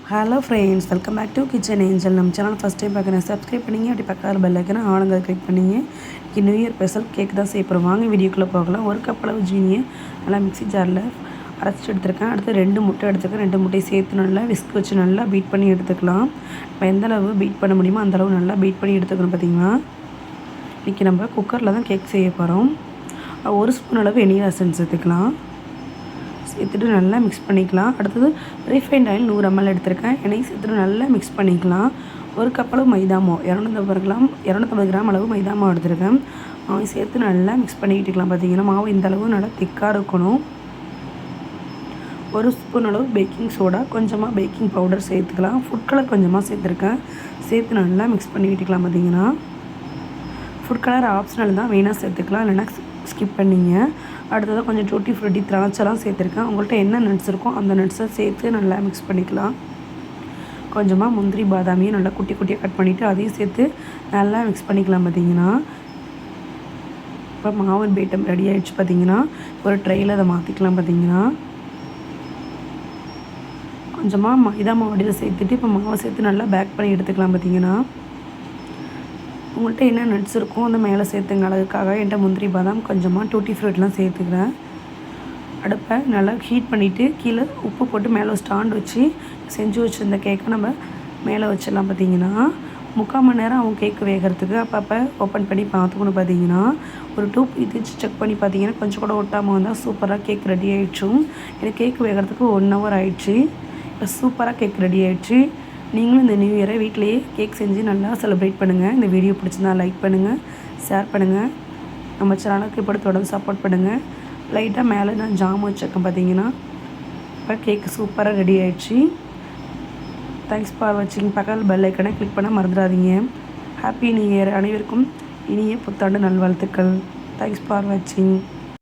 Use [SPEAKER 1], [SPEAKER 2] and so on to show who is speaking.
[SPEAKER 1] Hello friends, welcome back to kitchen angel. நம்ம channel first time பார்க்குறேன், subscribe பண்ணிங்க. அப்படி பக்கத்தில் பெல் ஐக்கனை ஆளுங்க கிளிக் பண்ணிங்க. இன்றைக்கி நியூ இயர் ஸ்பெஷல் கேக் தான் செய்ய போகிறோம். வாங்க வீடியோக்குள்ளே போகலாம். ஒரு கப் அளவு ஜீனியை நல்லா மிக்ஸி ஜாரில் அரைச்சிட்டு எடுத்துருக்கேன். அடுத்து 2 முட்டை எடுத்துருக்கேன். 2 முட்டையை சேர்த்து நல்லா விஸ்க் வச்சு நல்லா பீட் பண்ணி எடுத்துக்கலாம். நம்ம எந்தளவு பீட் பண்ண முடியுமோ அந்தளவு நல்லா பீட் பண்ணி எடுத்துக்கணும். பார்த்திங்கன்னா இன்றைக்கி நம்ம குக்கரில் தான் கேக் செய்ய போகிறோம். 1 ஸ்பூன் அளவு வெனிலா எசன்ஸ் சேர்த்துக்கலாம். சேர்த்துட்டு நல்லா மிக்ஸ் பண்ணிக்கலாம். அடுத்தது ரீஃபைண்ட் ஆயில் 100 ml எடுத்திருக்கேன். எண்ணெய் சேர்த்துட்டு நல்லா மிக்ஸ் பண்ணிக்கலாம். ஒரு கப் அளவு மைதா மாவு 250 கிராம் அளவு மைதா மாவு எடுத்திருக்கேன். மாவு சேர்த்து நல்லா மிக்ஸ் பண்ணிக்கிட்டுக்கலாம். பார்த்திங்கன்னா மாவு இந்த அளவு நல்லா திக்காக இருக்கணும். 1 ஸ்பூன் அளவு பேக்கிங் சோடா, கொஞ்சமாக பேக்கிங் பவுடர் சேர்த்துக்கலாம். ஃபுட் கலர் கொஞ்சமாக சேர்த்துருக்கேன். சேர்த்து நல்லா மிக்ஸ் பண்ணிக்கிட்டுக்கலாம். பார்த்திங்கன்னா ஃபுட் கலர் ஆப்ஷனல் தான், வேணால் சேர்த்துக்கலாம், இல்லைன்னா ஸ்கிப் பண்ணிங்க. அடுத்ததாக கொஞ்சம் டூட்டி ஃப்ரூட்டி திராட்சைலாம் சேர்த்துருக்கேன். உங்கள்கிட்ட என்ன நட்ஸ் இருக்கோ அந்த நட்ஸை சேர்த்து நல்லா மிக்ஸ் பண்ணிக்கலாம். கொஞ்சமாக முந்திரி பாதாமியும் நல்லா குட்டி குட்டியாக கட் பண்ணிவிட்டு அதையும் சேர்த்து நல்லா மிக்ஸ் பண்ணிக்கலாம். பார்த்திங்கன்னா இப்போ மாவு பேட்டம் ரெடி ஆகிடுச்சு. பார்த்திங்கன்னா ஒரு ட்ரெயில் அதை மாற்றிக்கலாம். பார்த்திங்கன்னா கொஞ்சமாக மைதா மாவு அடியில் சேர்த்துட்டு இப்போ மாவை சேர்த்து நல்லா பேக் பண்ணி எடுத்துக்கலாம். பார்த்திங்கன்னா உங்கள்கிட்ட என்ன நட்ஸ் இருக்கோ அந்த மேலே சேர்த்துங்க. அழகுக்காக என்கிட்ட முந்திரி பாதாம், கொஞ்சமாக டூட்டி ஃப்ரூட்லாம் சேர்த்துக்கிறேன். அடுப்பை நல்லா ஹீட் பண்ணிவிட்டு கீழே உப்பு போட்டு மேலே ஸ்டாண்ட் வச்சு செஞ்சு வச்சுருந்த கேக்கை நம்ம மேலே வச்சிடலாம். பார்த்திங்கன்னா 3/4 மணி நேரம் ஆகும் கேக்கு வேகிறதுக்கு. அப்பப்போ ஓப்பன் பண்ணி பார்த்துக்கணும். பார்த்திங்கன்னா ஒரு 2 பீஸ் செக் பண்ணி பார்த்திங்கன்னா கொஞ்சம் கூட ஒட்டாமல் வந்தால் சூப்பராக கேக் ரெடி ஆகிடுச்சும். எனக்கு கேக் வேகிறதுக்கு 1 hour ஆகிடுச்சு. இப்போ சூப்பராக கேக் ரெடி ஆகிடுச்சு. நீங்களும் இந்த நியூ இயரை வீட்டிலையே கேக் செஞ்சு நல்லா செலிப்ரேட் பண்ணுங்கள். இந்த வீடியோ பிடிச்சிருந்தா லைக் பண்ணுங்கள், ஷேர் பண்ணுங்கள். நம்ம சேனலுக்கு இப்படி தொடர்ந்து சப்போர்ட் பண்ணுங்கள். லைட்டாக மேலே நான் ஜாம் வச்சுருக்கேன். பார்த்தீங்கன்னா இப்போ கேக்கு சூப்பராக ரெடி ஆகிடுச்சு. தேங்க்ஸ் ஃபார் வாட்சிங். பக்கத்தில் பெல் ஐக்கனை கிளிக் பண்ண மறந்துடாதீங்க. Happy new year. அனைவருக்கும் இனிய புத்தாண்டு நல்வாழ்த்துக்கள். தேங்க்ஸ் ஃபார் வாட்சிங்.